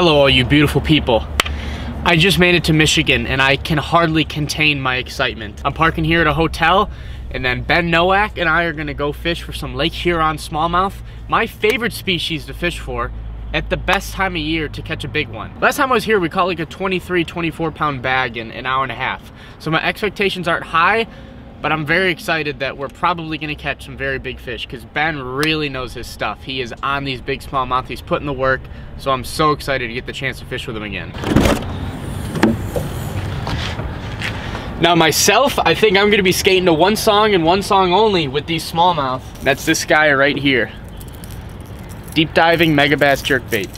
Hello all you beautiful people. I just made it to Michigan and I can hardly contain my excitement. I'm parking here at a hotel and then Ben Nowak and I are gonna go fish for some Lake Huron smallmouth, my favorite species to fish for at the best time of year to catch a big one. Last time I was here we caught like a 23, 24 pound bag in an hour and a half. So my expectations aren't high, but I'm very excited that we're probably gonna catch some very big fish because Ben really knows his stuff. He is on these big smallmouth, he's putting the work, so I'm so excited to get the chance to fish with him again. Now myself, I think I'm gonna be skating to one song and one song only with these smallmouth. That's this guy right here. Deep diving megabass jerkbait.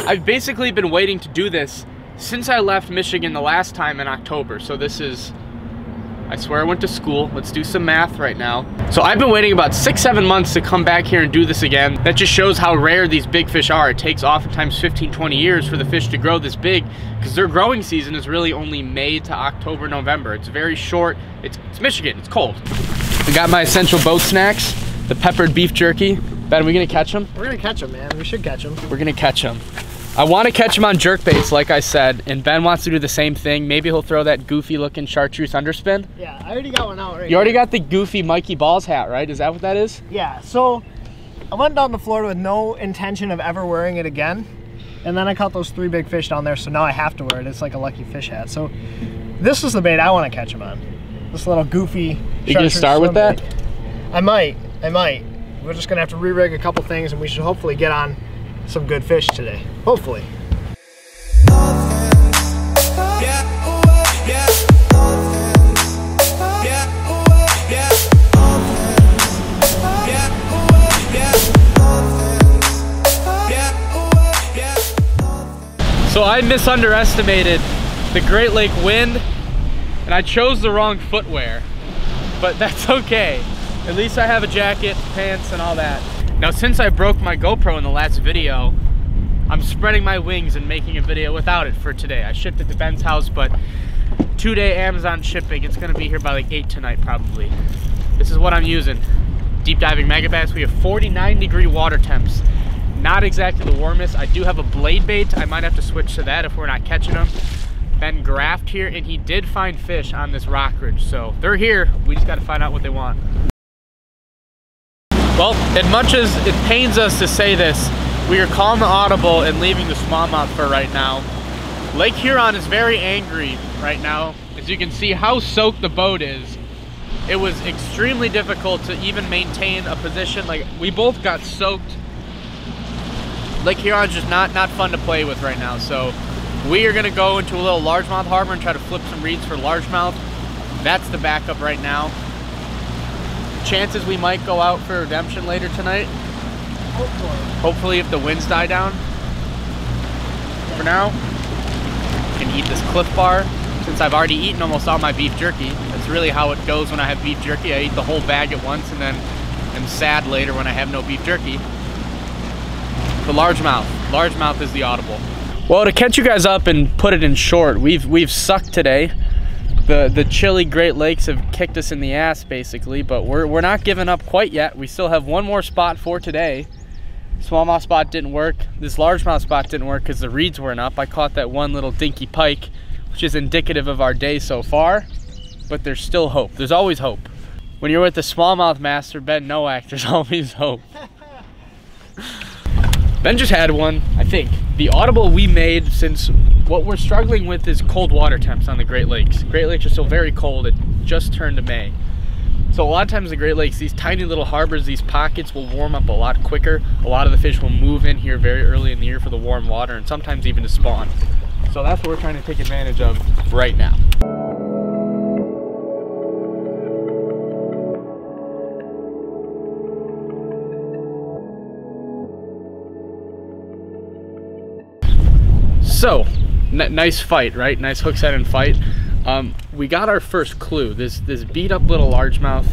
I've basically been waiting to do this since I left Michigan the last time in October. So this is, I swear I went to school. Let's do some math right now. So I've been waiting about 6-7 months to come back here and do this again. That just shows how rare these big fish are. It takes oftentimes 15-20 years for the fish to grow this big because their growing season is really only May to October, November. It's very short. It's Michigan, it's cold. I got my essential boat snacks, the peppered beef jerky. Ben, are we gonna catch them? We're gonna catch them, man. We should catch them. We're gonna catch them. I want to catch him on jerkbaits, like I said, and Ben wants to do the same thing. Maybe he'll throw that goofy looking chartreuse underspin. Yeah, I already got one out right You already here. got the goofy Mikey Balls hat, right? Is that what that is? Yeah, so I went down to Florida with no intention of ever wearing it again. And then I caught those 3 big fish down there, so now I have to wear it. It's like a lucky fish hat. So this is the bait I want to catch him on. This little goofy You gonna start with that? Bait. I might. We're just gonna have to re-rig a couple things and we should hopefully get on some good fish today. Hopefully. So I misunderestimated the Great Lake wind and I chose the wrong footwear, but that's okay. At least I have a jacket, pants, and all that. Now since I broke my GoPro in the last video, I'm spreading my wings and making a video without it for today. I shipped it to Ben's house, but 2-day Amazon shipping. It's gonna be here by like 8 tonight probably. This is what I'm using. Deep diving megabass. We have 49-degree water temps. Not exactly the warmest. I do have a blade bait. I might have to switch to that if we're not catching them. Ben graphed here and he did find fish on this rock ridge. So they're here. We just gotta find out what they want. Well, as much as it pains us to say this, we are calling the audible and leaving the smallmouth for right now. Lake Huron is very angry right now. As you can see how soaked the boat is. It was extremely difficult to even maintain a position. Like, we both got soaked. Lake Huron's just not fun to play with right now. So we are gonna go into a little largemouth harbor and try to flip some reeds for largemouth. That's the backup right now. Chances we might go out for redemption later tonight. Hopefully if the winds die down. For now, I can eat this Cliff Bar. Since I've already eaten almost all my beef jerky, that's really how it goes when I have beef jerky. I eat the whole bag at once and then I'm sad later when I have no beef jerky. The largemouth. Largemouth is the audible. Well, to catch you guys up and put it in short, we've sucked today. The chilly Great Lakes have kicked us in the ass basically, but we're not giving up quite yet. We still have one more spot for today. Smallmouth spot didn't work. This largemouth spot didn't work because the reeds weren't up. I caught that one little dinky pike, which is indicative of our day so far, but there's still hope. There's always hope. When you're with the smallmouth master, Ben Nowak, there's always hope. Ben just had one, I think. The audible we made, since what we're struggling with is cold water temps on the Great Lakes. Great Lakes are still very cold. It just turned to May. So a lot of times the Great Lakes, these tiny little harbors, these pockets will warm up a lot quicker. A lot of the fish will move in here very early in the year for the warm water and sometimes even to spawn. So that's what we're trying to take advantage of right now. So, nice fight, right? Nice hook set and fight. We got our first clue. This beat up little largemouth.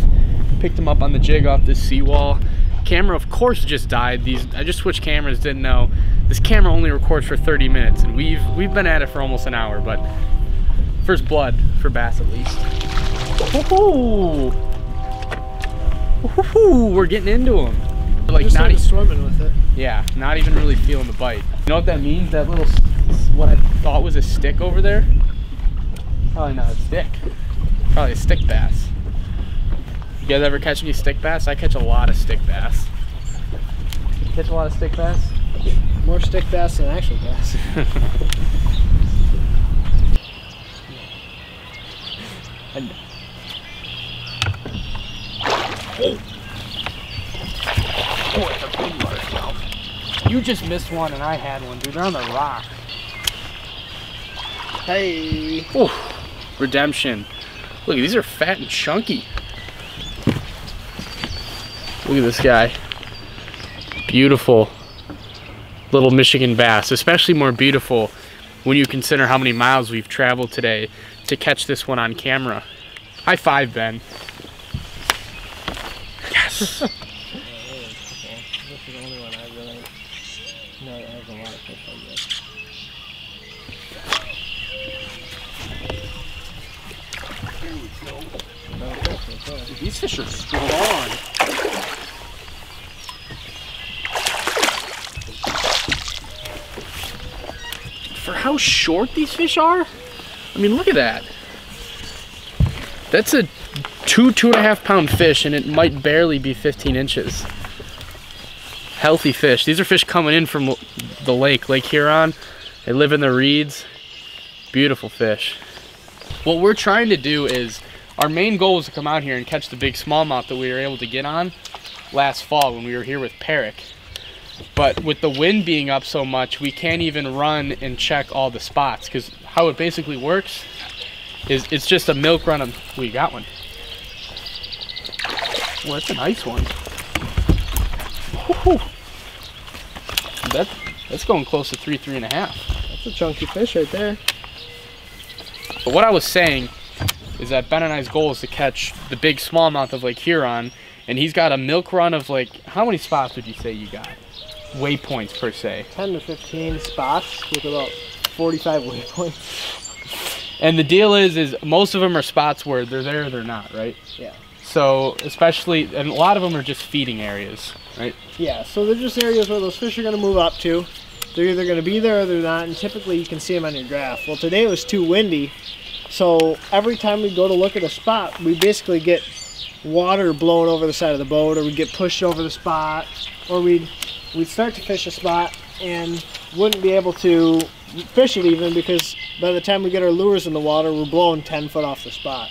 Picked him up on the jig off this seawall. Camera, of course, just died. I just switched cameras, didn't know. This camera only records for 30 minutes, and we've been at it for almost an hour, but first blood for bass at least. Woohoo! Woohoo! We're getting into them. Like just not even swimming with it. Yeah, not even really feeling the bite. You know what that means? That little what I thought was a stick over there. Probably not a stick. Probably a stick bass. You guys ever catch any stick bass? I catch a lot of stick bass. You catch a lot of stick bass? More stick bass than actual bass. And, oh, it's a big largemouth. You just missed one and I had one, dude. They're on the rock. Hey. Ooh, redemption. Look, these are fat and chunky. Look at this guy. Beautiful little Michigan bass, especially more beautiful when you consider how many miles we've traveled today to catch this one on camera. High five, Ben. Yes. This is the only one I really know that has a lot of fish like this. Dude, these fish are strong. For how short these fish are, I mean, look at that. That's a 2.5 pound fish, and it might barely be 15 inches. Healthy fish. These are fish coming in from the lake, Lake Huron. They live in the reeds. Beautiful fish. What we're trying to do is, our main goal was to come out here and catch the big smallmouth that we were able to get on last fall when we were here with Peric. But with the wind being up so much, we can't even run and check all the spots, because how it basically works is it's just a milk run of, we got one. Well, that's a nice one. Woo-hoo. That's going close to 3.5. That's a chunky fish right there. But what I was saying is that Ben and I's goal is to catch the big smallmouth of Lake Huron, and he's got a milk run of, like, how many spots would you say you got? Waypoints per se. 10 to 15 spots with about 45 waypoints. And the deal is most of them are spots where they're there or they're not, right? Yeah. So especially, and a lot of them are just feeding areas, right? Yeah, so they're just areas where those fish are going to move up to. They're either going to be there or they're not, and typically you can see them on your graph. Well, today it was too windy, so every time we go to look at a spot, we basically get water blown over the side of the boat, or we get pushed over the spot, or we'd start to fish a spot and wouldn't be able to fish it even, because by the time we get our lures in the water, we're blowing 10 foot off the spot.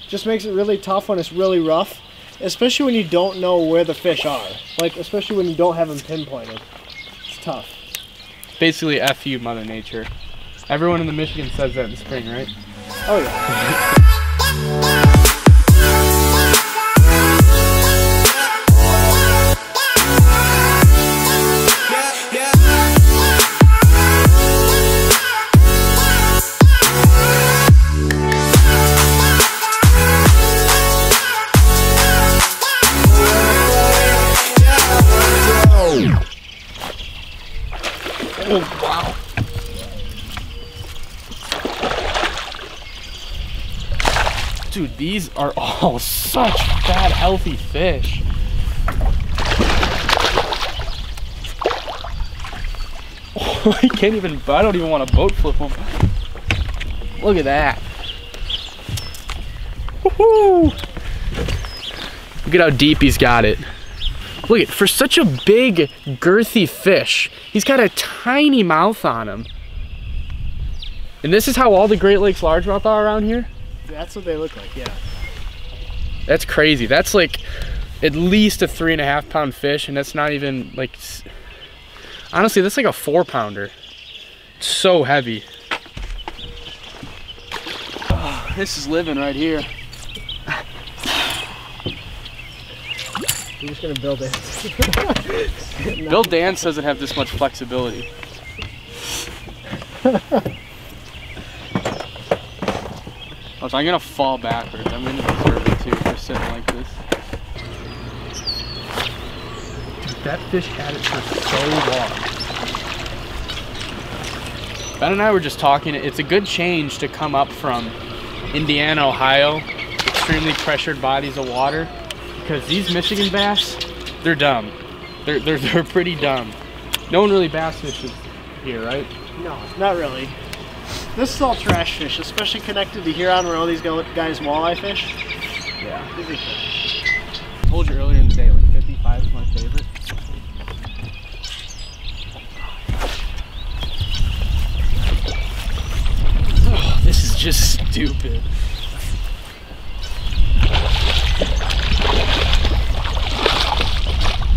Just makes it really tough when it's really rough, especially when you don't know where the fish are. Like, especially when you don't have them pinpointed. It's tough. Basically, F you, Mother Nature. Everyone in the Michigan says that in the spring, right? Oh yeah. Oh, wow. Dude, these are all such fat, healthy fish. Oh, I can't even, I don't even want to boat flip them. Look at that. Woohoo! Look at how deep he's got it. Look at, for such a big, girthy fish, he's got a tiny mouth on him. And this is how all the Great Lakes largemouth are around here? That's what they look like, yeah. That's crazy. That's like at least a 3.5 pound fish, and that's not even like, honestly, that's like a 4 pounder. It's so heavy. Oh, this is living right here. We're just gonna build it. Bill Dance doesn't have this much flexibility. Oh, so I'm gonna fall backwards. I'm gonna deserve it too for sitting like this. Dude, that fish had it for so long. Ben and I were just talking. It's a good change to come up from Indiana, Ohio, extremely pressured bodies of water. Because these Michigan bass, they're dumb. They're pretty dumb. No one really bass fishes here, right? No, not really. This is all trash fish, especially connected to Huron where all these guys walleye fish. Yeah. I told you earlier in the day, like 55 is my favorite. Oh, this is just stupid.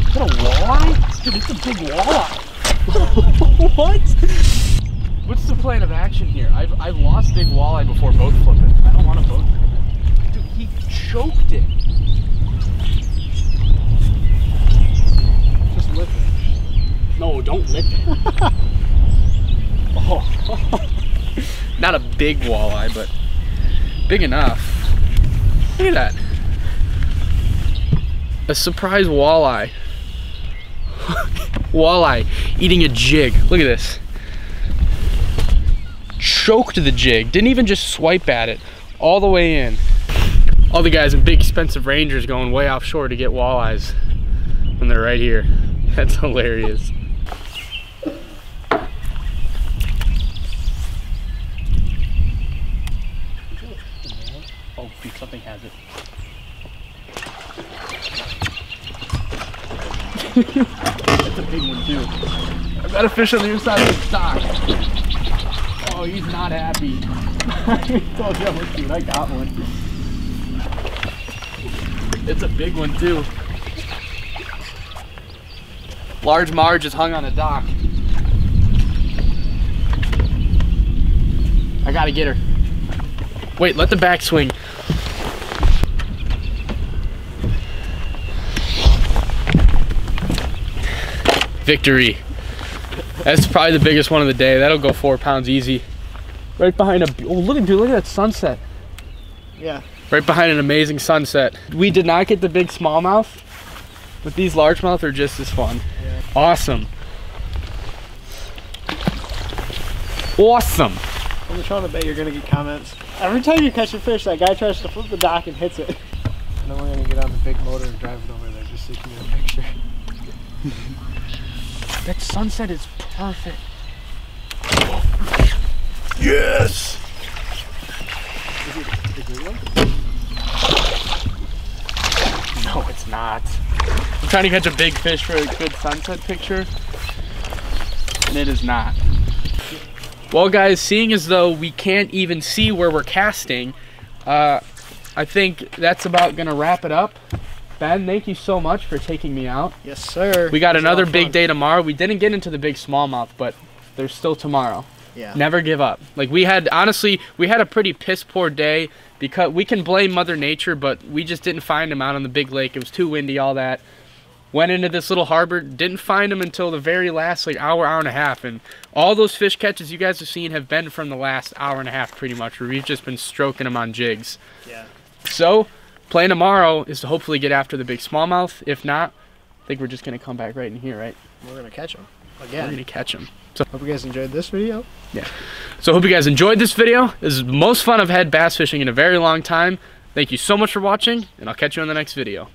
Is that a walleye? Dude, it's a big walleye. What? What's the plan of action here? I've lost big walleye before boat flipping. I don't want to boat flip it. Dude, he choked it. Just lip it. No, don't lip it. Oh. Not a big walleye, but big enough. Look at that. A surprise walleye. Walleye eating a jig. Look at this. Choked the jig. Didn't even just swipe at it. All the way in. All the guys in big expensive Rangers going way offshore to get walleyes when they're right here. That's hilarious. Oh, something has it. That's a big one too. I've got a fish on the other side of the dock. Oh, he's not happy. I told you I was dude, I got one. It's a big one too. Large Marge is hung on a dock. I gotta get her. Wait, let the back swing. Victory. That's probably the biggest one of the day. That'll go 4 pounds easy. Right behind a, oh look at, dude, look at that sunset. Yeah. Right behind an amazing sunset. We did not get the big smallmouth, but these largemouth are just as fun. Yeah. Awesome. Awesome. I'm trying to bet you're gonna get comments. Every time you catch a fish, that guy tries to flip the dock and hits it. And then we're gonna get on the big motor and drive it over there just so you can get a picture. That sunset is perfect. Yes! Is it the green one? No, it's not. I'm trying to catch a big fish for a good sunset picture, and it is not. Well, guys, seeing as though we can't even see where we're casting, I think that's about gonna wrap it up. Ben, thank you so much for taking me out. Yes, sir. We got another big day tomorrow. We didn't get into the big smallmouth, but there's still tomorrow. Yeah. Never give up. Like we had, honestly, we had a pretty piss poor day because we can blame Mother Nature, but we just didn't find them out on the big lake. It was too windy, all that. Went into this little harbor, didn't find them until the very last like hour and a half. And all those fish catches you guys have seen have been from the last hour and a half pretty much, where we've just been stroking them on jigs. Yeah. So, plan tomorrow is to hopefully get after the big smallmouth. If not, I think we're just going to come back right in here, right? We're going to catch them We're again. going to catch them. So, Hope you guys enjoyed this video. yeah. So, hope you guys enjoyed this video. This is the most fun I've had bass fishing in a very long time. Thank you so much for watching, and I'll catch you on the next video.